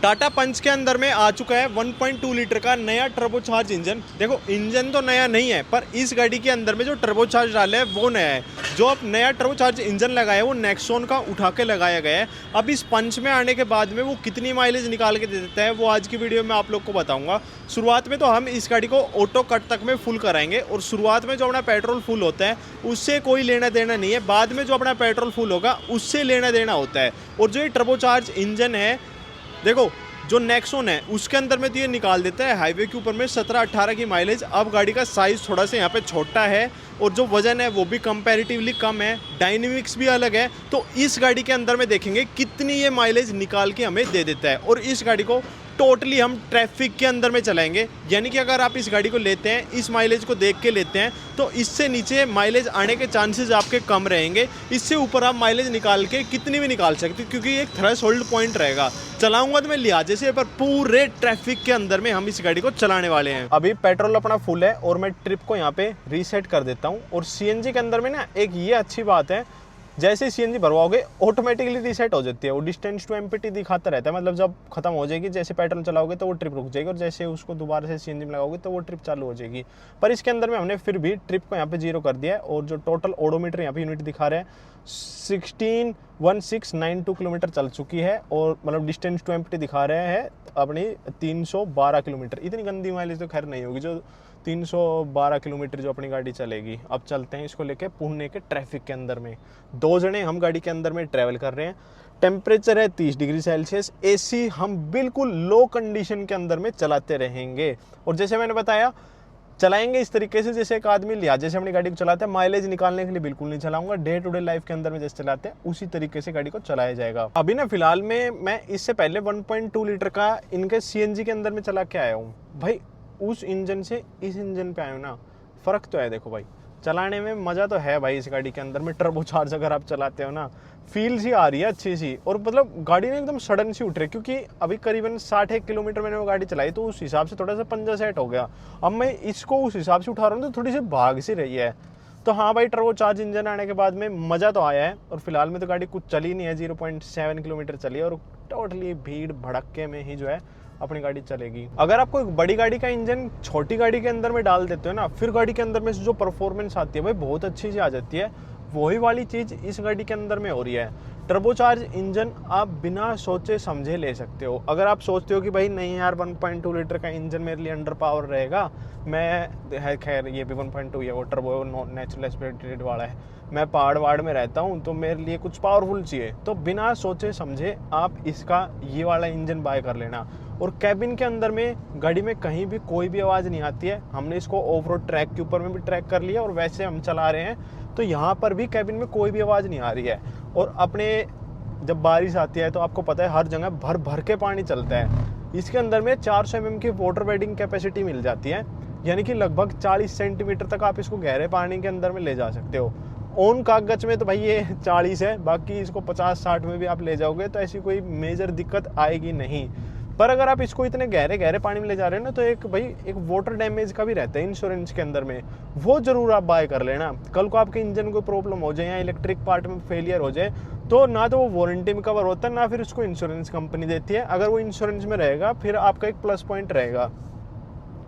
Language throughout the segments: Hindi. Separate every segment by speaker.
Speaker 1: टाटा पंच के अंदर में आ चुका है 1.2 लीटर का नया टर्बोचार्ज इंजन। देखो इंजन तो नया नहीं है, पर इस गाड़ी के अंदर में जो टर्बोचार्ज डाला है वो नया है। जो अब नया टर्बोचार्ज इंजन लगाया है वो नेक्सॉन का उठा के लगाया गया है। अब इस पंच में आने के बाद में वो कितनी माइलेज निकाल के दे देता है वो आज की वीडियो में आप लोग को बताऊंगा। शुरुआत में तो हम इस गाड़ी को ऑटो कट तक में फुल कराएंगे, और शुरुआत में जो अपना पेट्रोल फुल होता है उससे कोई लेना देना नहीं है, बाद में जो अपना पेट्रोल फुल होगा उससे लेना देना होता है। और जो ये टर्बोचार्ज इंजन है, देखो जो नेक्सॉन है उसके अंदर में तो ये निकाल देता है हाईवे के ऊपर में 17-18 की माइलेज। अब गाड़ी का साइज़ थोड़ा सा यहाँ पे छोटा है और जो वजन है वो भी कंपैरेटिवली कम है, डायनेमिक्स भी अलग है। तो इस गाड़ी के अंदर में देखेंगे कितनी ये माइलेज निकाल के हमें दे देता है। और इस गाड़ी को टोटली हम ट्रैफिक के अंदर में चलाएंगे, यानी कि अगर आप इस गाड़ी को लेते हैं, इस माइलेज को देख के लेते हैं, तो इससे नीचे माइलेज आने के चांसेस आपके कम रहेंगे। इससे ऊपर आप माइलेज निकाल के कितनी भी निकाल सकते हैं, क्योंकि एक थ्रेशोल्ड पॉइंट रहेगा। चलाऊंगा तो मैं लिहाजे से, पर पूरे ट्रैफिक के अंदर में हम इस गाड़ी को चलाने वाले हैं। अभी पेट्रोल अपना फुल है और मैं ट्रिप को यहाँ पे रीसेट कर देता हूँ। और सीएनजी के अंदर में ना एक ये अच्छी बात है, जैसे सीएनजी भरवाओगे ऑटोमेटिकली रीसेट हो जाती है। वो डिस्टेंस टू एम्प्टी दिखाता रहता है, मतलब जब खत्म हो जाएगी, जैसे पेट्रोल चलाओगे तो वो ट्रिप रुक जाएगी, और जैसे उसको दोबारा से सीएनजी में लगाओगे तो वो ट्रिप चालू हो जाएगी। पर इसके अंदर में हमने फिर भी ट्रिप को यहाँ पे 0 कर दिया है। और जो टोटल ओडोमीटर यहाँ पे यूनिट दिखा रहे हैं 161692 किलोमीटर चल चुकी है, और मतलब डिस्टेंस टू एम्प्टी दिखा रहे हैं अपनी 312 किलोमीटर। इतनी गंदी माइलेज तो खैर नहीं होगी जो 312 किलोमीटर जो अपनी गाड़ी चलेगी। अब चलते हैं इसको लेके पुणे के ट्रैफिक के अंदर में। 2 जने हम गाड़ी के अंदर में ट्रैवल कर रहे हैं। टेम्परेचर है 30 डिग्री सेल्सियस। एसी हम बिल्कुल लो कंडीशन के अंदर में चलाते रहेंगे, और जैसे मैंने बताया चलाएंगे इस तरीके से जैसे एक आदमी लिया, जैसे अपनी गाड़ी को चलाते हैं। माइलेज निकालने के लिए बिल्कुल नहीं चलाऊंगा, डे टू डे लाइफ के अंदर में जैसे चलाते हैं उसी तरीके से गाड़ी को चलाया जाएगा। अभी ना फिलहाल में मैं इससे पहले 1.2 लीटर का इनके सीएनजी के अंदर में चला के आया हूँ। भाई उस इंजन से इस इंजन पे आया हूँ ना, फ़र्क तो है। देखो भाई चलाने में मज़ा तो है भाई। इस गाड़ी के अंदर में टर्बोचार्ज अगर आप चलाते हो ना, फील सी आ रही है अच्छी सी, और मतलब गाड़ी ने एकदम सडन सी उठ रही है। क्योंकि अभी करीबन 60 किलोमीटर मैंने वो गाड़ी चलाई, तो उस हिसाब से थोड़ा सा पंजा सेट हो गया। अब मैं इसको उस हिसाब से उठा रहा हूँ तो थोड़ी सी भाग सी रही है। तो हाँ भाई, टर्बोचार्ज इंजन आने के बाद में मज़ा तो आया है। और फिलहाल में तो गाड़ी कुछ चली नहीं है, 0.7 किलोमीटर चली है, और टोटली भीड़ भड़क्के में ही जो है अपनी गाड़ी चलेगी। अगर आपको एक बड़ी गाड़ी का इंजन छोटी गाड़ी के अंदर में डाल देते हो ना, फिर गाड़ी के अंदर में जो परफॉर्मेंस आती है भाई बहुत अच्छी सी आ जाती है। वही वाली चीज़ इस गाड़ी के अंदर में हो रही है। टर्बोचार्ज इंजन आप बिना सोचे समझे ले सकते हो। अगर आप सोचते हो कि भाई नहीं यार 1.2 लीटर का इंजन मेरे लिए अंडर पावर रहेगा, मैं है खैर ये भी 1.2 है, वो टर्बो नेचुरल एस्पिरेटेड वाला है, मैं पहाड़ वाड़ में रहता हूँ तो मेरे लिए कुछ पावरफुल चाहिए, तो बिना सोचे समझे आप इसका ये वाला इंजन बाय कर लेना। और कैबिन के अंदर में गाड़ी में कहीं भी कोई भी आवाज़ नहीं आती है। हमने इसको ऑफ रोड ट्रैक के ऊपर में भी ट्रैक कर लिया, और वैसे हम चला रहे हैं तो यहाँ पर भी कैबिन में कोई भी आवाज़ नहीं आ रही है। और अपने जब बारिश आती है तो आपको पता है हर जगह भर भर के पानी चलता है। इसके अंदर में 400 mm की वाटर वेडिंग कैपेसिटी मिल जाती है, यानी कि लगभग 40 सेंटीमीटर तक आप इसको गहरे पानी के अंदर में ले जा सकते हो। ऑन कागज में तो भाई ये 40 है, बाकी इसको 50-60 में भी आप ले जाओगे तो ऐसी कोई मेजर दिक्कत आएगी नहीं। पर अगर आप इसको इतने गहरे गहरे पानी में ले जा रहे हो ना, तो एक वाटर डैमेज का भी रहता है इंश्योरेंस के अंदर में, वो जरूर आप बाय कर लेना। कल को आपके इंजन को प्रॉब्लम हो जाए या इलेक्ट्रिक पार्ट में फेलियर हो जाए, तो ना तो वो वारंटी में कवर होता है, ना फिर उसको इंश्योरेंस कंपनी देती है। अगर वो इंश्योरेंस में रहेगा फिर आपका एक प्लस पॉइंट रहेगा।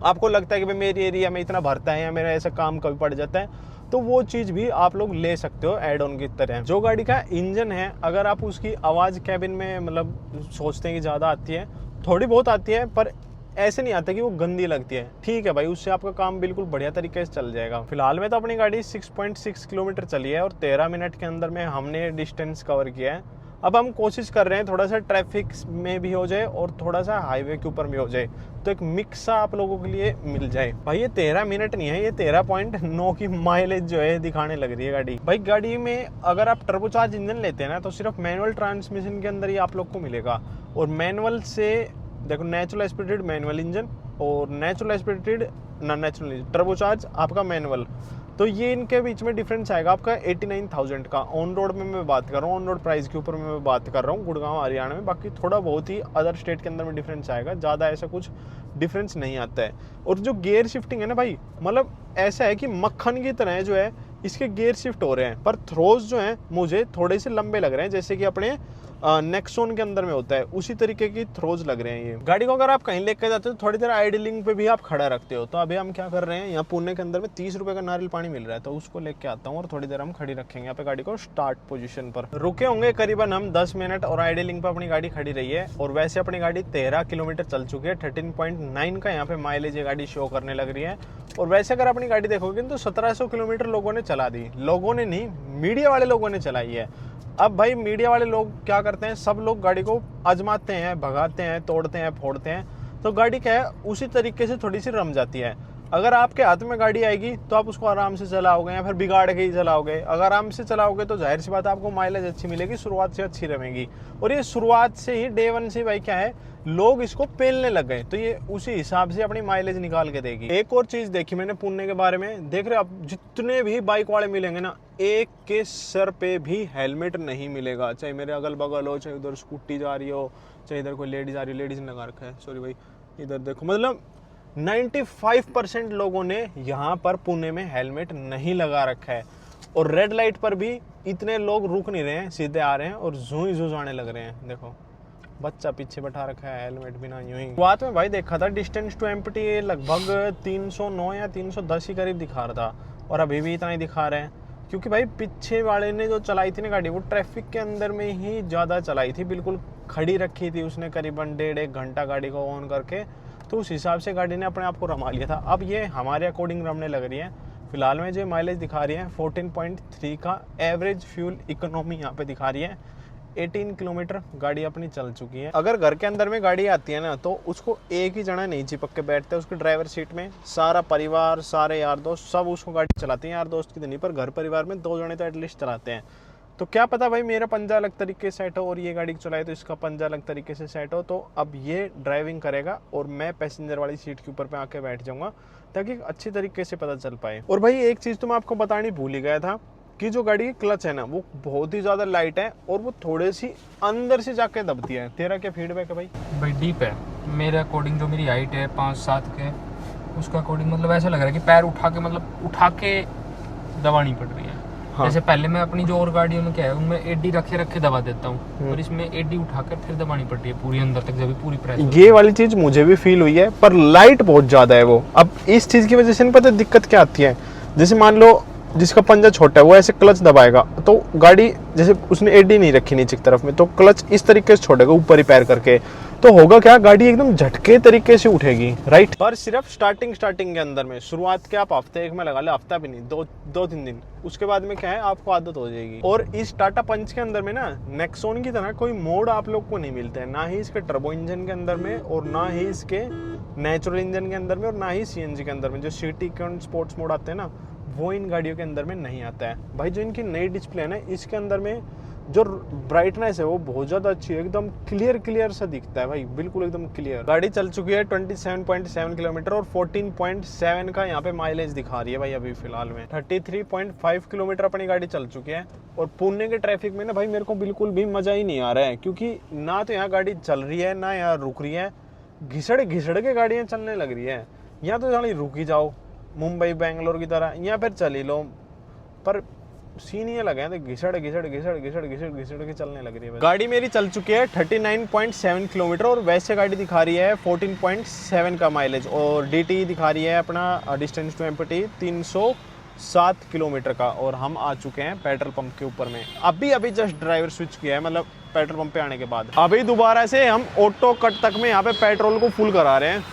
Speaker 1: आपको लगता है कि भाई मेरी एरिया में इतना भरता है या मेरा ऐसा काम कभी पड़ जाता है, तो वो चीज़ भी आप लोग ले सकते हो एड ऑन की तरह। जो गाड़ी का इंजन है, अगर आप उसकी आवाज़ कैबिन में मतलब सोचते हैं कि ज़्यादा आती है, थोड़ी बहुत आती है, पर ऐसे नहीं आता कि वो गंदी लगती है। ठीक है भाई, उससे आपका काम बिल्कुल बढ़िया तरीके से चल जाएगा। फिलहाल में तो अपनी गाड़ी 6.6 किलोमीटर चली है, और 13 मिनट के अंदर में हमने डिस्टेंस कवर किया है। अब हम कोशिश कर रहे हैं थोड़ा सा ट्रैफिक में भी हो जाए और थोड़ा सा हाईवे के ऊपर भी हो जाए, तो एक मिक्स सा आप लोगों के लिए मिल जाए। भाई ये 13 मिनट नहीं है, ये 13.9 की माइलेज जो है दिखाने लग रही है गाड़ी। भाई गाड़ी में अगर आप टर्बोचार्ज इंजन लेते हैं ना, तो सिर्फ मैनुअल ट्रांसमिशन के अंदर ही आप लोग को मिलेगा। और मैनुअल से देखो, नेचुरल एस्पिरेटेड मैनुअल इंजन और natural aspirated non natural turbocharge आपका मैनुअल, तो ये इनके बीच में डिफरेंस आएगा आपका 89,000 का। ऑन रोड में मैं बात कर रहा हूँ, ऑन रोड प्राइस के ऊपर मैं बात कर रहा हूँ गुड़गांव हरियाणा में। बाकी थोड़ा बहुत ही अदर स्टेट के अंदर में डिफरेंस आएगा, ज़्यादा ऐसा कुछ डिफरेंस नहीं आता है। और जो गियर शिफ्टिंग है ना भाई, मतलब ऐसा है कि मक्खन की तरह जो है इसके गियर शिफ्ट हो रहे हैं, पर थ्रोज जो हैं मुझे थोड़े से लंबे लग रहे हैं, जैसे कि अपने नेक्सॉन के अंदर में होता है, उसी तरीके की थ्रोज लग रहे हैं ये। गाड़ी को अगर आप कहीं लेके जाते हो तो थोड़ी देर आइडलिंग पे भी आप खड़ा रखते हो। तो अभी हम क्या कर रहे हैं, यहाँ पुणे के अंदर में 30 रुपए का नारियल पानी मिल रहा है, तो उसको लेके आता हूँ और थोड़ी देर हम खड़ी रखेंगे यहाँ पे गाड़ी को स्टार्ट पोजीशन पर। रुके होंगे करीबन हम 10 मिनट और आइडलिंग पे अपनी गाड़ी खड़ी रही है। और वैसे अपनी गाड़ी 13 किलोमीटर चल चुकी है, 13.9 का यहाँ पे माइलेज ये गाड़ी शो करने लग रही है। और वैसे अगर अपनी गाड़ी देखोगे तो 1700 किलोमीटर लोगों ने चला दी, लोगों ने नहीं, मीडिया वाले लोगों ने चलाई है। अब भाई मीडिया वाले लोग क्या करते हैं, सब लोग गाड़ी को आजमाते हैं, भगाते हैं, तोड़ते हैं, फोड़ते हैं, तो गाड़ी क्या है उसी तरीके से थोड़ी सी रम जाती है। अगर आपके हाथ में गाड़ी आएगी तो आप उसको आराम से चलाओगे या फिर बिगाड़ के ही चलाओगे। अगर आराम से चलाओगे तो जाहिर सी बात है आपको माइलेज अच्छी मिलेगी, शुरुआत से अच्छी रहेगी। और ये शुरुआत से ही डे वन से भाई क्या है, लोग इसको पेलने लग गए, तो ये उसी हिसाब से अपनी माइलेज निकाल के देगी। एक और चीज देखी मैंने पुणे के बारे में, देख रहे हो आप जितने भी बाइक वाले मिलेंगे ना, एक के सर पे भी हेलमेट नहीं मिलेगा। चाहे मेरे अगल बगल हो, चाहे उधर स्कूटी जा रही हो, चाहे इधर कोई लेडीज आ रही हो, लेडीज ने लगा रखा है, सॉरी भाई, इधर देखो, मतलब 95% लोगों ने यहाँ पर पुणे में हेलमेट नहीं लगा रखा है। और रेड लाइट पर भी इतने लोग रुक नहीं रहे हैं, सीधे आ रहे हैं और जूं जूं आने लग रहे हैं। देखो बच्चा पीछे बैठा रखा है, हेलमेट बिना यूं ही। बात में भाई देखा था डिस्टेंस टू एम्प्टी लगभग 309 या 310 के करीब दिखा रहा था, और अभी भी इतना ही दिखा रहे हैं। क्योंकि भाई पीछे वाले ने जो चलाई थी ना गाड़ी, वो ट्रैफिक के अंदर में ही ज़्यादा चलाई थी, बिल्कुल खड़ी रखी थी उसने करीबन 1.5-1 घंटा गाड़ी को ऑन करके, तो उस हिसाब से गाड़ी ने अपने आप को रमा लिया था। अब ये हमारे अकॉर्डिंग रमने लग रही है। फिलहाल में जो माइलेज दिखा रही है 14.3 का एवरेज फ्यूल इकोनॉमी यहाँ पे दिखा रही है। 18 किलोमीटर गाड़ी अपनी चल चुकी है। अगर घर के अंदर में गाड़ी आती है ना, तो उसको एक ही जना नहीं चिपक के बैठते, उसके ड्राइवर सीट में सारा परिवार, सारे यार दोस्त सब उसको गाड़ी चलाते हैं। यार दोस्त की तो नहीं, पर घर परिवार में 2 जने तो एटलीस्ट चलाते हैं। तो क्या पता भाई मेरा पंजा अलग तरीके से सेट हो और ये गाड़ी चलाए तो इसका पंजा अलग तरीके से सेट हो। तो अब ये ड्राइविंग करेगा और मैं पैसेंजर वाली सीट के ऊपर पे आके बैठ जाऊंगा, ताकि अच्छी तरीके से पता चल पाए। और भाई एक चीज़ तो मैं आपको बतानी भूल ही गया था कि जो गाड़ी की क्लच है ना, वो बहुत ही ज़्यादा लाइट है और वो थोड़ी सी अंदर से जाके दबती है। तेरा क्या फीडबैक है भाई?
Speaker 2: भाई डीप है मेरे अकॉर्डिंग, जो मेरी हाइट है 5'7" के, उसका अकॉर्डिंग मतलब ऐसा लग रहा है कि पैर उठा के दबानी पड़ रही है। हाँ। जैसे पहले मैं अपनी जो और गाड़ियों में क्या है, उनमें एडी रखे दबा देता हूँ, और इसमें एडी उठाकर फिर दबानी पड़ती है पूरी अंदर तक, जब पूरी प्रेस।
Speaker 1: ये वाली चीज मुझे भी फील हुई है, पर लाइट बहुत ज्यादा है वो। अब इस चीज की वजह से नहीं पता दिक्कत क्या आती है। जैसे मान लो जिसका पंजा छोटा है वो ऐसे क्लच दबाएगा, तो गाड़ी जैसे उसने एडी नहीं रखी नीचे की तरफ में, तो क्लच इस तरीके से छोड़ेगा ऊपर ही पैर करके, तो होगा क्या, गाड़ी एकदम झटके तरीके से उठेगी, राइट। पर सिर्फ स्टार्टिंग के अंदर में, शुरुआत के आप हफ्ते एक में लगा ले, हफ्ता भी नहीं, 2-3 दिन, उसके बाद में क्या है आपको आदत हो जाएगी। और इस टाटा पंच के अंदर में ना नेक्सॉन की तरह कोई मोड आप लोग को नहीं मिलता है, ना ही इसके टर्बो इंजन के अंदर में, और ना ही इसके नेचुरल इंजन के अंदर में, और ना ही सीएनजी के अंदर में। जो सिटी के स्पोर्ट्स मोड आते हैं ना, वो इन गाड़ियों के अंदर में नहीं आता है भाई। जो इनकी नई डिस्प्ले है ना, इसके अंदर में जो ब्राइटनेस है वो बहुत ज़्यादा अच्छी है, एकदम क्लियर सा दिखता है भाई, बिल्कुल एकदम क्लियर। गाड़ी चल चुकी है 27.7 किलोमीटर और 14.7 का यहाँ पे माइलेज दिखा रही है भाई। अभी फिलहाल में 33.5 किलोमीटर अपनी गाड़ी चल चुकी है। और पुणे के ट्रैफिक में ना भाई मेरे को बिल्कुल भी मज़ा ही नहीं आ रहा है, क्योंकि ना तो यहाँ गाड़ी चल रही है ना यहाँ रुक रही है, घिसड़ के गाड़ियाँ चलने लग रही है। यहाँ तो जानी रुक ही जाओ मुंबई बेंगलोर की तरह, यहाँ फिर चल ही लो, पर सीन ये लगे हैं तो घिसड़ के चलने लग रही है। गाड़ी मेरी चल चुकी है 39.7 किलोमीटर और वैसे गाड़ी दिखा रही है 14.7 का माइलेज, और डीटी दिखा रही है अपना डिस्टेंस टू एम्प्टी 307 किलोमीटर का। और हम आ चुके हैं पेट्रोल पंप के ऊपर में, अभी जस्ट ड्राइवर स्विच किया है, मतलब पेट्रोल पंप पे आने के बाद अभी दोबारा से हम ऑटो कट तक में यहाँ पे पेट्रोल को फुल करा रहे हैं।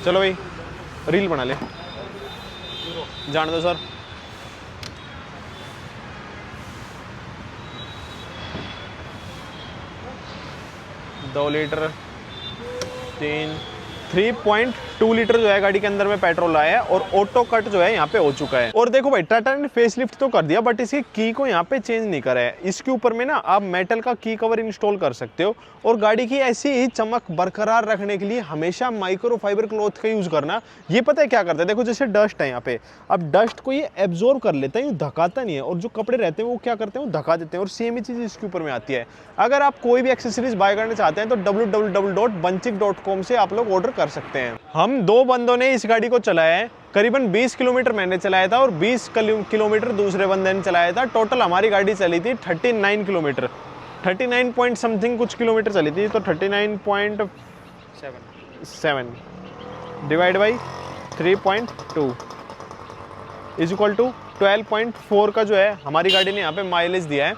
Speaker 1: चलो भाई रील बना ले, जान दो सर। दो लीटर 3.2 लीटर जो है गाड़ी के अंदर में पेट्रोल आया है, और ऑटो कट जो है यहाँ पे हो चुका है। और देखो भाई टाटा ने फेसलिफ्ट तो कर दिया, बट इसकी की को यहाँ पे चेंज नहीं करा है। इसके ऊपर में ना आप मेटल का की कवर इंस्टॉल कर सकते हो, और गाड़ी की ऐसी ही चमक बरकरार रखने के लिए हमेशा माइक्रो फाइबर क्लॉथ का यूज करना। ये पता है क्या करता है, देखो जैसे डस्ट है यहाँ पे, अब डस्ट को ये एब्जॉर्ब कर लेता है, धकाता नहीं है, और जो कपड़े रहते हैं वो क्या करते हैं, वो धका देते हैं। और सेम ही चीज इसके ऊपर में आती है। अगर आप कोई भी एक्सेसरीज बाय करना चाहते हैं तो www.bunchik.com से आप लोग ऑर्डर कर सकते हैं। हम 2 बंदों ने इस गाड़ी को चलाया है, करीबन 20 किलोमीटर मैंने चलाया था और 20 किलोमीटर दूसरे बंदे ने चलाया था। टोटल हमारी गाड़ी चली थी 39 किलोमीटर। 39 पॉइंट समथिंग कुछ किलोमीटर चली थी, तो 39.7 divide by 3.2 is equal to 12.4 का जो है हमारी गाड़ी ने यहाँ पे माइलेज दिया है।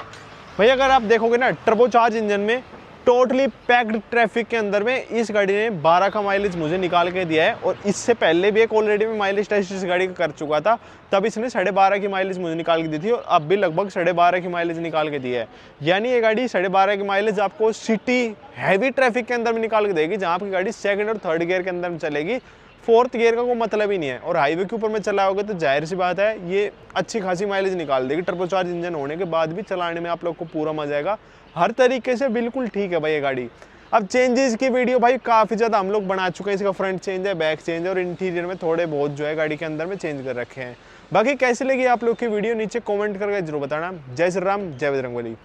Speaker 1: भाई अगर आप देखोगे ना टर्बोचार्ज इंजन में टोटली पैक्ड ट्रैफिक के अंदर में इस गाड़ी ने 12 का माइलेज मुझे निकाल के दिया है, और इससे पहले भी एक ऑलरेडी मैं माइलेज टेस्ट इस गाड़ी का कर चुका था, तब इसने 12.5 की माइलेज मुझे निकाल के दी थी, और अब भी लगभग 12.5 की माइलेज निकाल के दी है। यानी ये गाड़ी 12.5 की माइलेज आपको सिटी हैवी ट्रैफिक के अंदर में निकाल के देगी, जहाँ आपकी गाड़ी सेकंड और थर्ड गियर के अंदर में चलेगी, फोर्थ गियर का कोई मतलब ही नहीं है। और हाईवे के ऊपर में चलाओगे तो जाहिर सी बात है ये अच्छी खासी माइलेज निकाल देगी। टर्बोचार्ज इंजन होने के बाद भी चलाने में आप लोग को पूरा मजा आएगा, हर तरीके से बिल्कुल ठीक है भाई ये गाड़ी। अब चेंजेस की वीडियो भाई काफ़ी ज़्यादा हम लोग बना चुके हैं, इसका फ्रंट चेंज है, बैक चेंज है, और इंटीरियर में थोड़े बहुत जो है गाड़ी के अंदर में चेंज कर रखे हैं। बाकी कैसी लगी आप लोग की वीडियो नीचे कमेंट करके जरूर बताना। जय श्री राम, जय बजरंगबली।